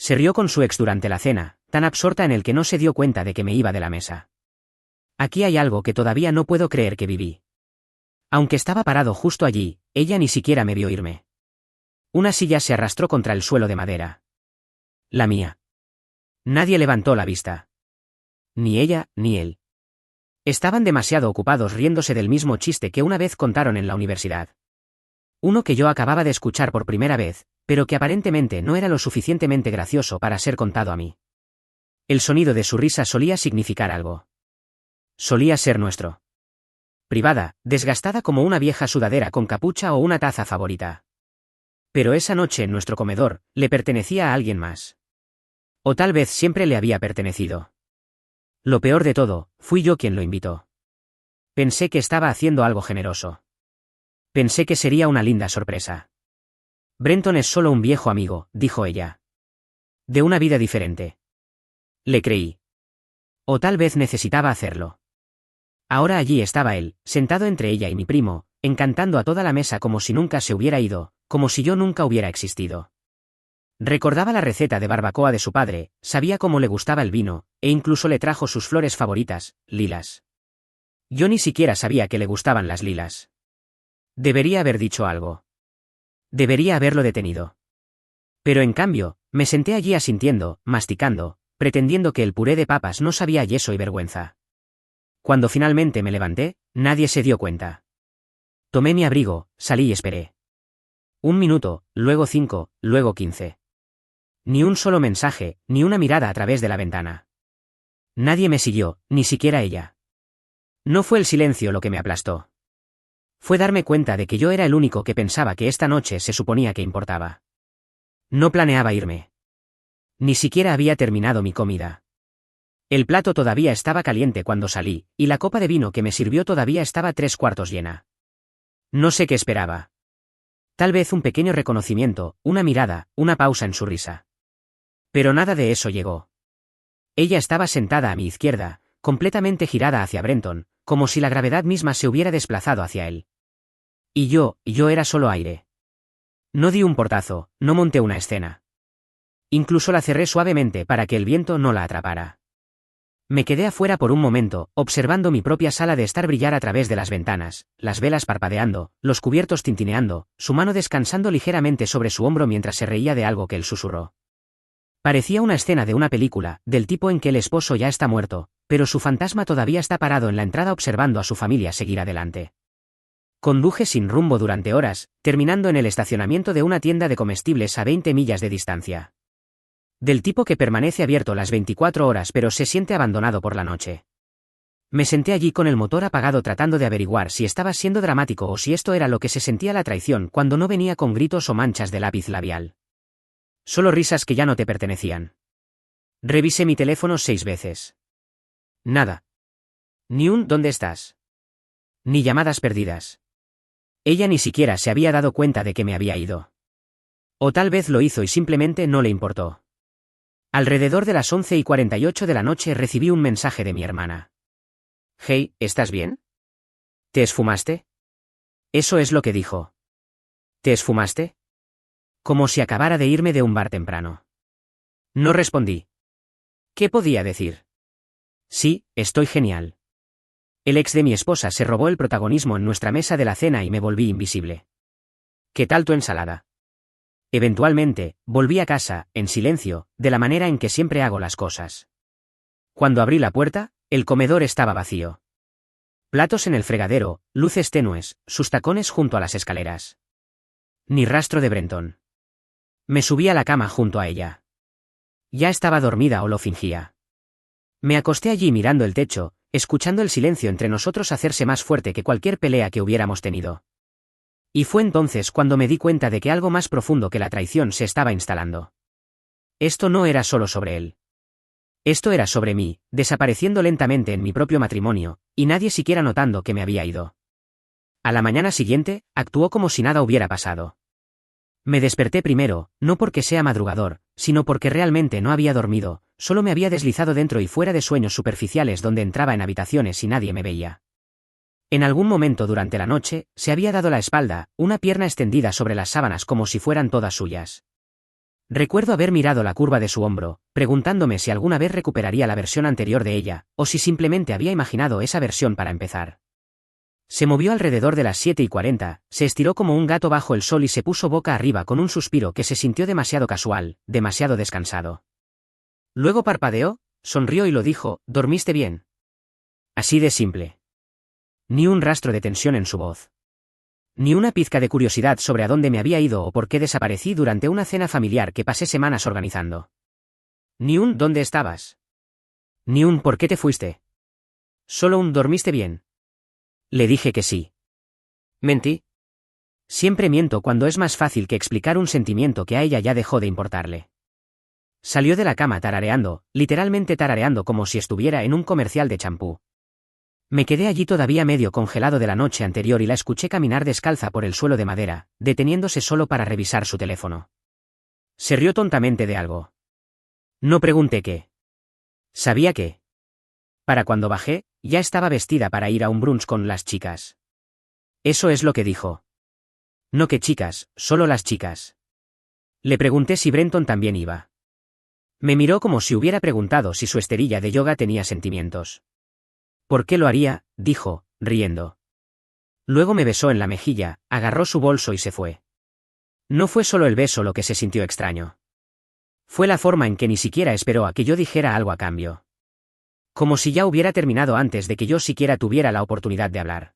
Se rió con su ex durante la cena, tan absorta en el que no se dio cuenta de que me iba de la mesa. Aquí hay algo que todavía no puedo creer que viví. Aunque estaba parado justo allí, ella ni siquiera me vio irme. Una silla se arrastró contra el suelo de madera. La mía. Nadie levantó la vista. Ni ella, ni él. Estaban demasiado ocupados riéndose del mismo chiste que una vez contaron en la universidad. Uno que yo acababa de escuchar por primera vez, pero que aparentemente no era lo suficientemente gracioso para ser contado a mí. El sonido de su risa solía significar algo. Solía ser nuestro. Privada, desgastada como una vieja sudadera con capucha o una taza favorita. Pero esa noche en nuestro comedor, le pertenecía a alguien más. O tal vez siempre le había pertenecido. Lo peor de todo, fui yo quien lo invitó. Pensé que estaba haciendo algo generoso. Pensé que sería una linda sorpresa. Brenton es solo un viejo amigo, dijo ella. De una vida diferente. Le creí. O tal vez necesitaba hacerlo. Ahora allí estaba él, sentado entre ella y mi primo, encantando a toda la mesa como si nunca se hubiera ido, como si yo nunca hubiera existido. Recordaba la receta de barbacoa de su padre, sabía cómo le gustaba el vino, e incluso le trajo sus flores favoritas, lilas. Yo ni siquiera sabía que le gustaban las lilas. Debería haber dicho algo. Debería haberlo detenido. Pero en cambio, me senté allí asintiendo, masticando, pretendiendo que el puré de papas no sabía a yeso y vergüenza. Cuando finalmente me levanté, nadie se dio cuenta. Tomé mi abrigo, salí y esperé. 1 minuto, luego 5, luego 15. Ni un solo mensaje, ni una mirada a través de la ventana. Nadie me siguió, ni siquiera ella. No fue el silencio lo que me aplastó. Fue darme cuenta de que yo era el único que pensaba que esta noche se suponía que importaba. No planeaba irme. Ni siquiera había terminado mi comida. El plato todavía estaba caliente cuando salí, y la copa de vino que me sirvió todavía estaba 3/4 llena. No sé qué esperaba. Tal vez un pequeño reconocimiento, una mirada, una pausa en su risa. Pero nada de eso llegó. Ella estaba sentada a mi izquierda, completamente girada hacia Brenton, como si la gravedad misma se hubiera desplazado hacia él. Y yo era solo aire. No di un portazo, no monté una escena. Incluso la cerré suavemente para que el viento no la atrapara. Me quedé afuera por un momento, observando mi propia sala de estar brillar a través de las ventanas, las velas parpadeando, los cubiertos tintineando, su mano descansando ligeramente sobre su hombro mientras se reía de algo que él susurró. Parecía una escena de una película, del tipo en que el esposo ya está muerto, pero su fantasma todavía está parado en la entrada observando a su familia seguir adelante. Conduje sin rumbo durante horas, terminando en el estacionamiento de una tienda de comestibles a 20 millas de distancia. Del tipo que permanece abierto las 24 horas pero se siente abandonado por la noche. Me senté allí con el motor apagado tratando de averiguar si estaba siendo dramático o si esto era lo que se sentía la traición cuando no venía con gritos o manchas de lápiz labial. Solo risas que ya no te pertenecían. Revisé mi teléfono 6 veces. Nada. Ni un ¿dónde estás? Ni llamadas perdidas. Ella ni siquiera se había dado cuenta de que me había ido. O tal vez lo hizo y simplemente no le importó. Alrededor de las 11:48 de la noche recibí un mensaje de mi hermana. Hey, ¿estás bien? ¿Te esfumaste? Eso es lo que dijo. ¿Te esfumaste? Como si acabara de irme de un bar temprano. No respondí. ¿Qué podía decir? Sí, estoy genial. El ex de mi esposa se robó el protagonismo en nuestra mesa de la cena y me volví invisible. ¿Qué tal tu ensalada? Eventualmente, volví a casa, en silencio, de la manera en que siempre hago las cosas. Cuando abrí la puerta, el comedor estaba vacío. Platos en el fregadero, luces tenues, sus tacones junto a las escaleras. Ni rastro de Brenton. Me subí a la cama junto a ella. Ya estaba dormida o lo fingía. Me acosté allí mirando el techo, escuchando el silencio entre nosotros hacerse más fuerte que cualquier pelea que hubiéramos tenido. Y fue entonces cuando me di cuenta de que algo más profundo que la traición se estaba instalando. Esto no era solo sobre él. Esto era sobre mí, desapareciendo lentamente en mi propio matrimonio, y nadie siquiera notando que me había ido. A la mañana siguiente, actuó como si nada hubiera pasado. Me desperté primero, no porque sea madrugador, sino porque realmente no había dormido, solo me había deslizado dentro y fuera de sueños superficiales donde entraba en habitaciones y nadie me veía. En algún momento durante la noche, se había dado la espalda, una pierna extendida sobre las sábanas como si fueran todas suyas. Recuerdo haber mirado la curva de su hombro, preguntándome si alguna vez recuperaría la versión anterior de ella, o si simplemente había imaginado esa versión para empezar. Se movió alrededor de las 7:40, se estiró como un gato bajo el sol y se puso boca arriba con un suspiro que se sintió demasiado casual, demasiado descansado. Luego parpadeó, sonrió y lo dijo: «¿Dormiste bien?». Así de simple. Ni un rastro de tensión en su voz. Ni una pizca de curiosidad sobre a dónde me había ido o por qué desaparecí durante una cena familiar que pasé semanas organizando. Ni un «¿dónde estabas?». Ni un «¿por qué te fuiste?». Solo un «¿dormiste bien?». Le dije que sí. ¿Mentí? Siempre miento cuando es más fácil que explicar un sentimiento que a ella ya dejó de importarle. Salió de la cama tarareando, literalmente tarareando como si estuviera en un comercial de champú. Me quedé allí todavía medio congelado de la noche anterior y la escuché caminar descalza por el suelo de madera, deteniéndose solo para revisar su teléfono. Se rió tontamente de algo. No pregunté qué. Sabía que. Para cuando bajé, ya estaba vestida para ir a un brunch con las chicas. Eso es lo que dijo. No que chicas, solo las chicas. Le pregunté si Brenton también iba. Me miró como si hubiera preguntado si su esterilla de yoga tenía sentimientos. ¿Por qué lo haría?, dijo, riendo. Luego me besó en la mejilla, agarró su bolso y se fue. No fue solo el beso lo que se sintió extraño. Fue la forma en que ni siquiera esperó a que yo dijera algo a cambio. Como si ya hubiera terminado antes de que yo siquiera tuviera la oportunidad de hablar.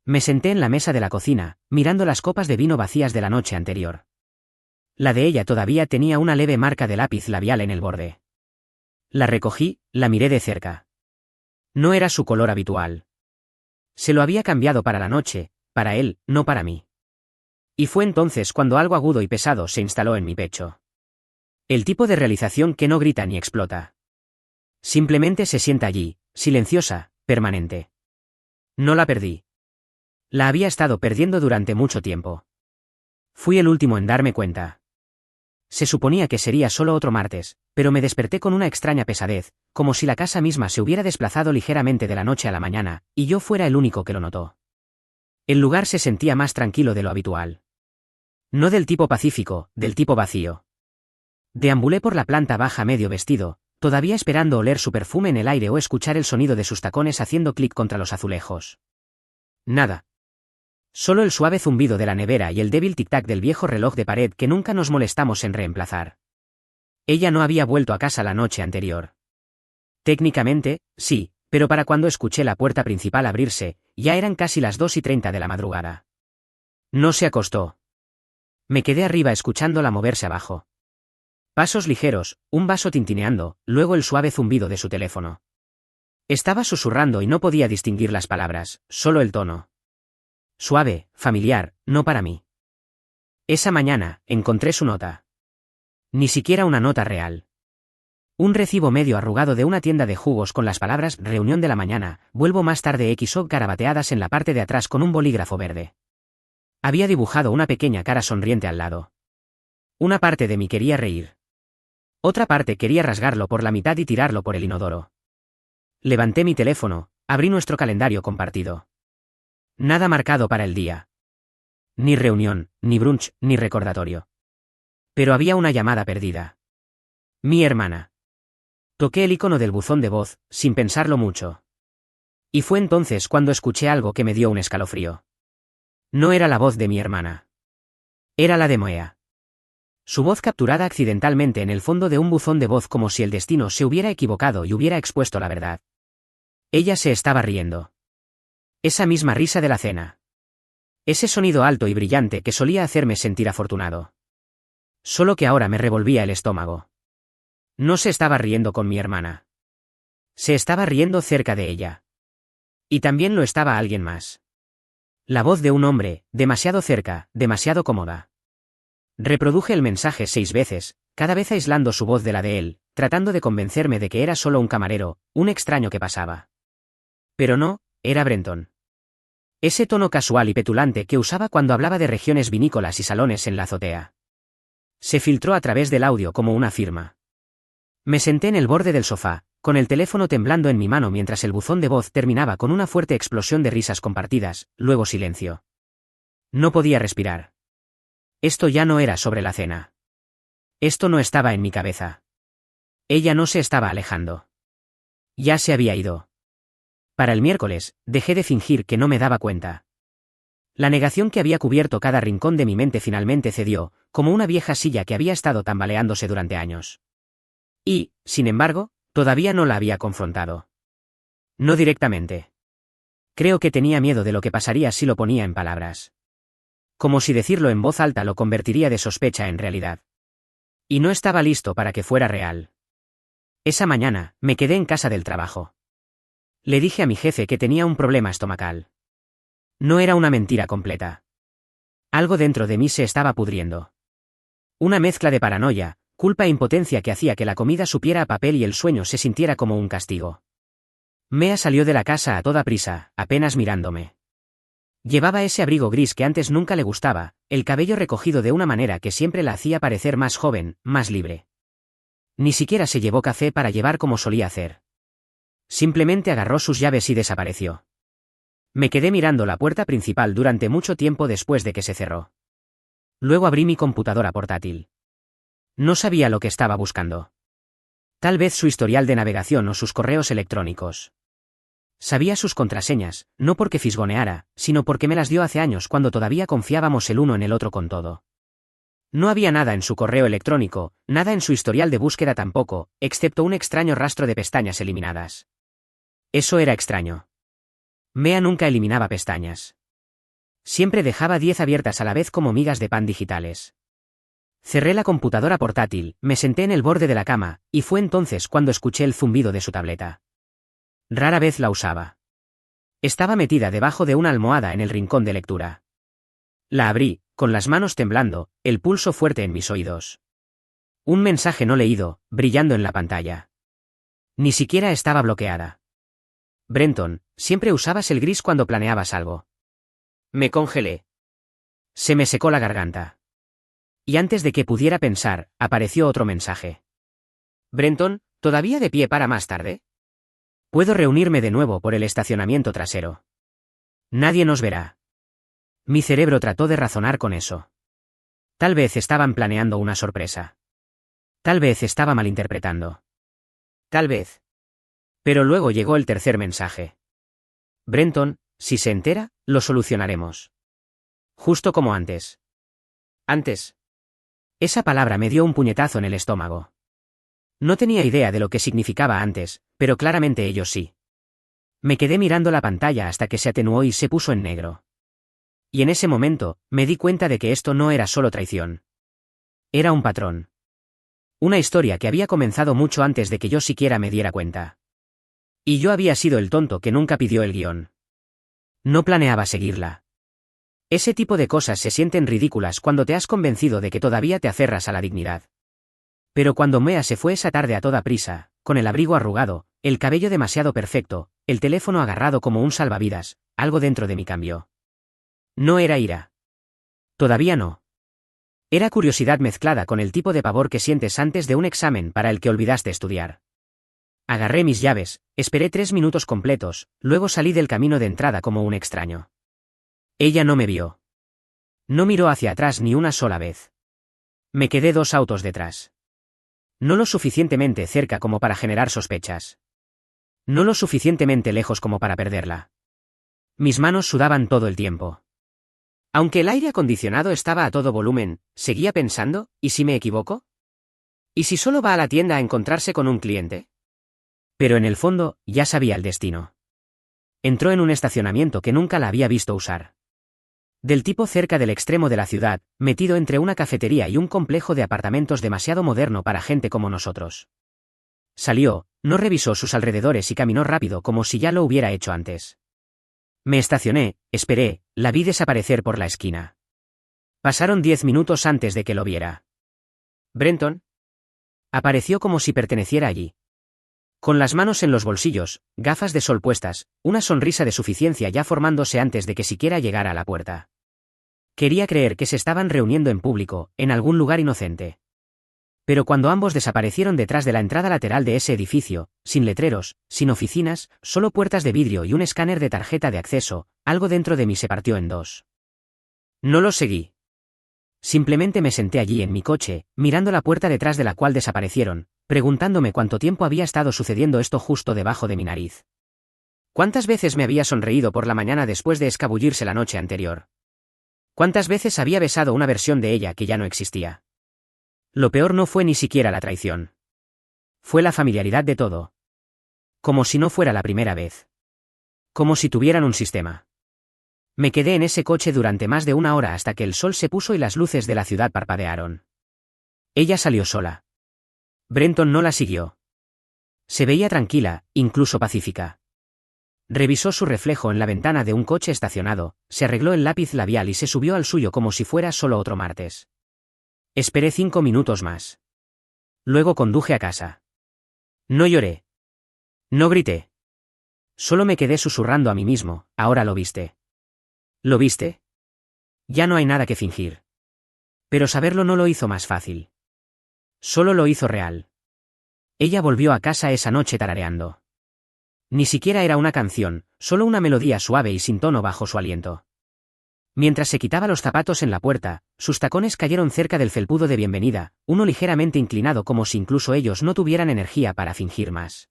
Me senté en la mesa de la cocina, mirando las copas de vino vacías de la noche anterior. La de ella todavía tenía una leve marca de lápiz labial en el borde. La recogí, la miré de cerca. No era su color habitual. Se lo había cambiado para la noche, para él, no para mí. Y fue entonces cuando algo agudo y pesado se instaló en mi pecho. El tipo de realización que no grita ni explota. Simplemente se sienta allí, silenciosa, permanente. No la perdí. La había estado perdiendo durante mucho tiempo. Fui el último en darme cuenta. Se suponía que sería solo otro martes, pero me desperté con una extraña pesadez, como si la casa misma se hubiera desplazado ligeramente de la noche a la mañana, y yo fuera el único que lo notó. El lugar se sentía más tranquilo de lo habitual. No del tipo pacífico, del tipo vacío. Deambulé por la planta baja medio vestido, todavía esperando oler su perfume en el aire o escuchar el sonido de sus tacones haciendo clic contra los azulejos. Nada. Solo el suave zumbido de la nevera y el débil tic-tac del viejo reloj de pared que nunca nos molestamos en reemplazar. Ella no había vuelto a casa la noche anterior. Técnicamente, sí, pero para cuando escuché la puerta principal abrirse, ya eran casi las 2:30 de la madrugada. No se acostó. Me quedé arriba escuchándola moverse abajo. Pasos ligeros, un vaso tintineando, luego el suave zumbido de su teléfono. Estaba susurrando y no podía distinguir las palabras, solo el tono. Suave, familiar, no para mí. Esa mañana, encontré su nota. Ni siquiera una nota real. Un recibo medio arrugado de una tienda de jugos con las palabras «reunión de la mañana, vuelvo más tarde» XO garabateadas en la parte de atrás con un bolígrafo verde. Había dibujado una pequeña cara sonriente al lado. Una parte de mí quería reír. Otra parte quería rasgarlo por la mitad y tirarlo por el inodoro. Levanté mi teléfono, abrí nuestro calendario compartido. Nada marcado para el día. Ni reunión, ni brunch, ni recordatorio. Pero había una llamada perdida. Mi hermana. Toqué el icono del buzón de voz, sin pensarlo mucho. Y fue entonces cuando escuché algo que me dio un escalofrío. No era la voz de mi hermana. Era la de Moea. Su voz capturada accidentalmente en el fondo de un buzón de voz como si el destino se hubiera equivocado y hubiera expuesto la verdad. Ella se estaba riendo. Esa misma risa de la cena. Ese sonido alto y brillante que solía hacerme sentir afortunado. Solo que ahora me revolvía el estómago. No se estaba riendo con mi hermana. Se estaba riendo cerca de ella. Y también lo estaba alguien más. La voz de un hombre, demasiado cerca, demasiado cómoda. Reproduje el mensaje 6 veces, cada vez aislando su voz de la de él, tratando de convencerme de que era solo un camarero, un extraño que pasaba. Pero no, era Brenton. Ese tono casual y petulante que usaba cuando hablaba de regiones vinícolas y salones en la azotea. Se filtró a través del audio como una firma. Me senté en el borde del sofá, con el teléfono temblando en mi mano mientras el buzón de voz terminaba con una fuerte explosión de risas compartidas, luego silencio. No podía respirar. Esto ya no era sobre la cena. Esto no estaba en mi cabeza. Ella no se estaba alejando. Ya se había ido. Para el miércoles, dejé de fingir que no me daba cuenta. La negación que había cubierto cada rincón de mi mente finalmente cedió, como una vieja silla que había estado tambaleándose durante años. Y, sin embargo, todavía no la había confrontado. No directamente. Creo que tenía miedo de lo que pasaría si lo ponía en palabras. Como si decirlo en voz alta lo convertiría de sospecha en realidad. Y no estaba listo para que fuera real. Esa mañana, me quedé en casa del trabajo. Le dije a mi jefe que tenía un problema estomacal. No era una mentira completa. Algo dentro de mí se estaba pudriendo. Una mezcla de paranoia, culpa e impotencia que hacía que la comida supiera a papel y el sueño se sintiera como un castigo. Mea salió de la casa a toda prisa, apenas mirándome. Llevaba ese abrigo gris que antes nunca le gustaba, el cabello recogido de una manera que siempre la hacía parecer más joven, más libre. Ni siquiera se llevó café para llevar como solía hacer. Simplemente agarró sus llaves y desapareció. Me quedé mirando la puerta principal durante mucho tiempo después de que se cerró. Luego abrí mi computadora portátil. No sabía lo que estaba buscando. Tal vez su historial de navegación o sus correos electrónicos. Sabía sus contraseñas, no porque fisgoneara, sino porque me las dio hace años cuando todavía confiábamos el uno en el otro con todo. No había nada en su correo electrónico, nada en su historial de búsqueda tampoco, excepto un extraño rastro de pestañas eliminadas. Eso era extraño. Mea nunca eliminaba pestañas. Siempre dejaba 10 abiertas a la vez como migas de pan digitales. Cerré la computadora portátil, me senté en el borde de la cama, y fue entonces cuando escuché el zumbido de su tableta. Rara vez la usaba. Estaba metida debajo de una almohada en el rincón de lectura. La abrí, con las manos temblando, el pulso fuerte en mis oídos. Un mensaje no leído, brillando en la pantalla. Ni siquiera estaba bloqueada. Brenton, siempre usabas el gris cuando planeabas algo. Me congelé. Se me secó la garganta. Y antes de que pudiera pensar, apareció otro mensaje. Brenton, ¿todavía de pie para más tarde? Puedo reunirme de nuevo por el estacionamiento trasero. Nadie nos verá. Mi cerebro trató de razonar con eso. Tal vez estaban planeando una sorpresa. Tal vez estaba malinterpretando. Tal vez. Pero luego llegó el tercer mensaje. Brenton, si se entera, lo solucionaremos. Justo como antes. Antes. Esa palabra me dio un puñetazo en el estómago. No tenía idea de lo que significaba antes, pero claramente ellos sí. Me quedé mirando la pantalla hasta que se atenuó y se puso en negro. Y en ese momento, me di cuenta de que esto no era solo traición. Era un patrón. Una historia que había comenzado mucho antes de que yo siquiera me diera cuenta. Y yo había sido el tonto que nunca pidió el guión. No planeaba seguirla. Ese tipo de cosas se sienten ridículas cuando te has convencido de que todavía te aferras a la dignidad. Pero cuando Mea se fue esa tarde a toda prisa, con el abrigo arrugado, el cabello demasiado perfecto, el teléfono agarrado como un salvavidas, algo dentro de mí cambió. No era ira. Todavía no. Era curiosidad mezclada con el tipo de pavor que sientes antes de un examen para el que olvidaste estudiar. Agarré mis llaves, esperé 3 minutos completos, luego salí del camino de entrada como un extraño. Ella no me vio. No miró hacia atrás ni una sola vez. Me quedé 2 autos detrás. No lo suficientemente cerca como para generar sospechas. No lo suficientemente lejos como para perderla. Mis manos sudaban todo el tiempo. Aunque el aire acondicionado estaba a todo volumen, seguía pensando, ¿y si me equivoco? ¿Y si solo va a la tienda a encontrarse con un cliente? Pero en el fondo, ya sabía el destino. Entró en un estacionamiento que nunca la había visto usar. Del tipo cerca del extremo de la ciudad, metido entre una cafetería y un complejo de apartamentos demasiado moderno para gente como nosotros. Salió, no revisó sus alrededores y caminó rápido como si ya lo hubiera hecho antes. Me estacioné, esperé, la vi desaparecer por la esquina. Pasaron 10 minutos antes de que lo viera. Brenton. Apareció como si perteneciera allí. Con las manos en los bolsillos, gafas de sol puestas, una sonrisa de suficiencia ya formándose antes de que siquiera llegara a la puerta. Quería creer que se estaban reuniendo en público, en algún lugar inocente. Pero cuando ambos desaparecieron detrás de la entrada lateral de ese edificio, sin letreros, sin oficinas, solo puertas de vidrio y un escáner de tarjeta de acceso, algo dentro de mí se partió en 2. No los seguí. Simplemente me senté allí en mi coche, mirando la puerta detrás de la cual desaparecieron, preguntándome cuánto tiempo había estado sucediendo esto justo debajo de mi nariz. ¿Cuántas veces me había sonreído por la mañana después de escabullirse la noche anterior? ¿Cuántas veces había besado una versión de ella que ya no existía? Lo peor no fue ni siquiera la traición. Fue la familiaridad de todo. Como si no fuera la primera vez. Como si tuvieran un sistema. Me quedé en ese coche durante más de una hora hasta que el sol se puso y las luces de la ciudad parpadearon. Ella salió sola. Brenton no la siguió. Se veía tranquila, incluso pacífica. Revisó su reflejo en la ventana de un coche estacionado, se arregló el lápiz labial y se subió al suyo como si fuera solo otro martes. Esperé 5 minutos más. Luego conduje a casa. No lloré. No grité. Solo me quedé susurrando a mí mismo, ahora lo viste. ¿Lo viste? Ya no hay nada que fingir. Pero saberlo no lo hizo más fácil. Solo lo hizo real. Ella volvió a casa esa noche tarareando. Ni siquiera era una canción, solo una melodía suave y sin tono bajo su aliento. Mientras se quitaba los zapatos en la puerta, sus tacones cayeron cerca del felpudo de bienvenida, uno ligeramente inclinado como si incluso ellos no tuvieran energía para fingir más.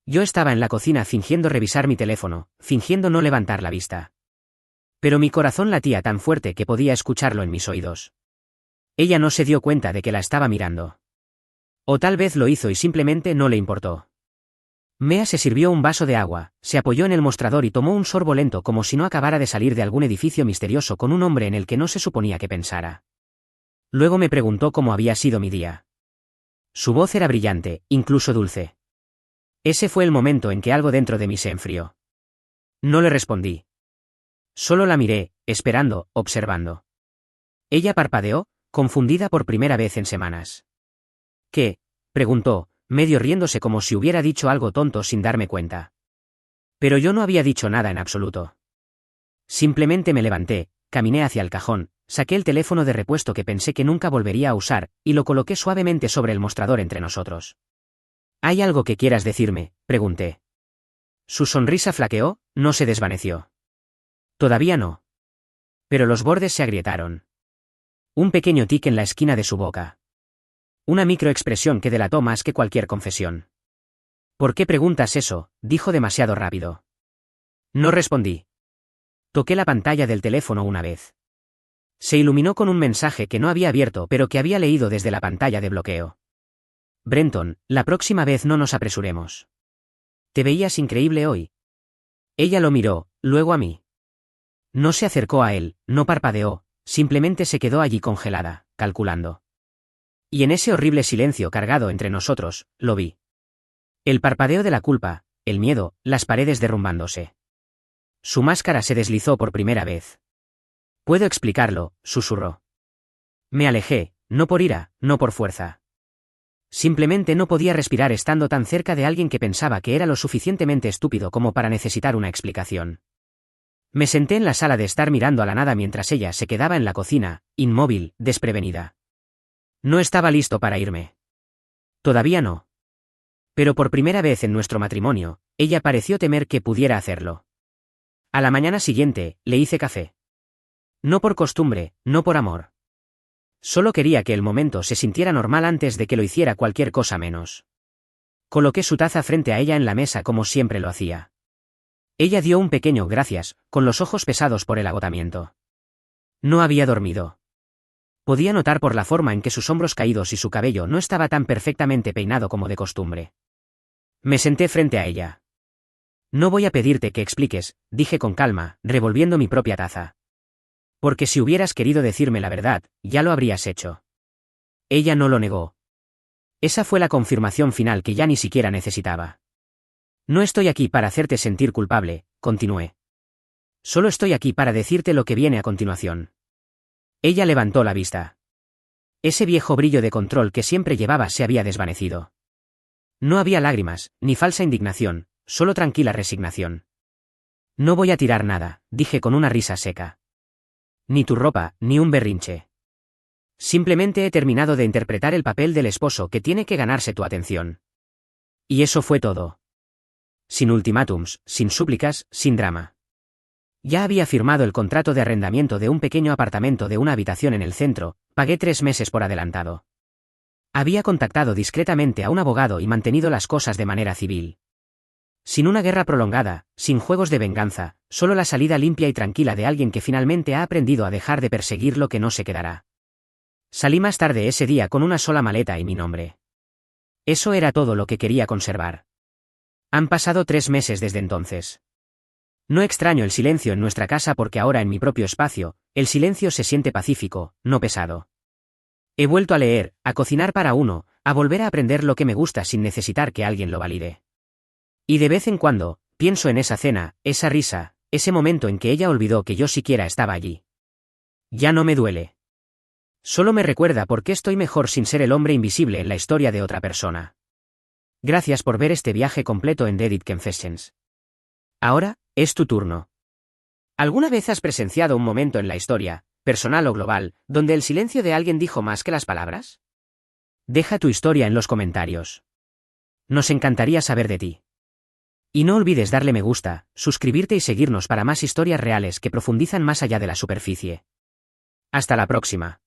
Yo estaba en la cocina fingiendo revisar mi teléfono, fingiendo no levantar la vista. Pero mi corazón latía tan fuerte que podía escucharlo en mis oídos. Ella no se dio cuenta de que la estaba mirando. O tal vez lo hizo y simplemente no le importó. Mea se sirvió un vaso de agua, se apoyó en el mostrador y tomó un sorbo lento como si no acabara de salir de algún edificio misterioso con un hombre en el que no se suponía que pensara. Luego me preguntó cómo había sido mi día. Su voz era brillante, incluso dulce. Ese fue el momento en que algo dentro de mí se enfrió. No le respondí. Solo la miré, esperando, observando. Ella parpadeó, confundida por primera vez en semanas. ¿Qué? Preguntó, medio riéndose como si hubiera dicho algo tonto sin darme cuenta. Pero yo no había dicho nada en absoluto. Simplemente me levanté, caminé hacia el cajón, saqué el teléfono de repuesto que pensé que nunca volvería a usar, y lo coloqué suavemente sobre el mostrador entre nosotros. ¿Hay algo que quieras decirme?, pregunté. Su sonrisa flaqueó, no se desvaneció. Todavía no. Pero los bordes se agrietaron. Un pequeño tic en la esquina de su boca. Una microexpresión que delató más que cualquier confesión. ¿Por qué preguntas eso?, dijo demasiado rápido. No respondí. Toqué la pantalla del teléfono una vez. Se iluminó con un mensaje que no había abierto pero que había leído desde la pantalla de bloqueo. Brenton, la próxima vez no nos apresuremos. Te veías increíble hoy. Ella lo miró, luego a mí. No se acercó a él, no parpadeó, simplemente se quedó allí congelada, calculando. Y en ese horrible silencio cargado entre nosotros, lo vi. El parpadeo de la culpa, el miedo, las paredes derrumbándose. Su máscara se deslizó por primera vez. Puedo explicarlo, susurró. Me alejé, no por ira, no por fuerza. Simplemente no podía respirar estando tan cerca de alguien que pensaba que era lo suficientemente estúpido como para necesitar una explicación. Me senté en la sala de estar mirando a la nada mientras ella se quedaba en la cocina, inmóvil, desprevenida. No estaba listo para irme. Todavía no. Pero por primera vez en nuestro matrimonio, ella pareció temer que pudiera hacerlo. A la mañana siguiente, le hice café. No por costumbre, no por amor. Solo quería que el momento se sintiera normal antes de que lo hiciera cualquier cosa menos. Coloqué su taza frente a ella en la mesa como siempre lo hacía. Ella dio un pequeño gracias, con los ojos pesados por el agotamiento. No había dormido. Podía notar por la forma en que sus hombros caídos y su cabello no estaba tan perfectamente peinado como de costumbre. Me senté frente a ella. No voy a pedirte que expliques, dije con calma, revolviendo mi propia taza. Porque si hubieras querido decirme la verdad, ya lo habrías hecho. Ella no lo negó. Esa fue la confirmación final que ya ni siquiera necesitaba. No estoy aquí para hacerte sentir culpable, continué. Solo estoy aquí para decirte lo que viene a continuación. Ella levantó la vista. Ese viejo brillo de control que siempre llevaba se había desvanecido. No había lágrimas, ni falsa indignación, solo tranquila resignación. No voy a tirar nada, dije con una risa seca. Ni tu ropa, ni un berrinche. Simplemente he terminado de interpretar el papel del esposo que tiene que ganarse tu atención. Y eso fue todo. Sin ultimátums, sin súplicas, sin drama. Ya había firmado el contrato de arrendamiento de un pequeño apartamento de una habitación en el centro, pagué 3 meses por adelantado. Había contactado discretamente a un abogado y mantenido las cosas de manera civil. Sin una guerra prolongada, sin juegos de venganza, solo la salida limpia y tranquila de alguien que finalmente ha aprendido a dejar de perseguir lo que no se quedará. Salí más tarde ese día con una sola maleta y mi nombre. Eso era todo lo que quería conservar. Han pasado 3 meses desde entonces. No extraño el silencio en nuestra casa porque ahora en mi propio espacio, el silencio se siente pacífico, no pesado. He vuelto a leer, a cocinar para uno, a volver a aprender lo que me gusta sin necesitar que alguien lo valide. Y de vez en cuando, pienso en esa cena, esa risa, ese momento en que ella olvidó que yo siquiera estaba allí. Ya no me duele. Solo me recuerda por qué estoy mejor sin ser el hombre invisible en la historia de otra persona. Gracias por ver este viaje completo en The Dead Confessions. Ahora, es tu turno. ¿Alguna vez has presenciado un momento en la historia, personal o global, donde el silencio de alguien dijo más que las palabras? Deja tu historia en los comentarios. Nos encantaría saber de ti. Y no olvides darle me gusta, suscribirte y seguirnos para más historias reales que profundizan más allá de la superficie. Hasta la próxima.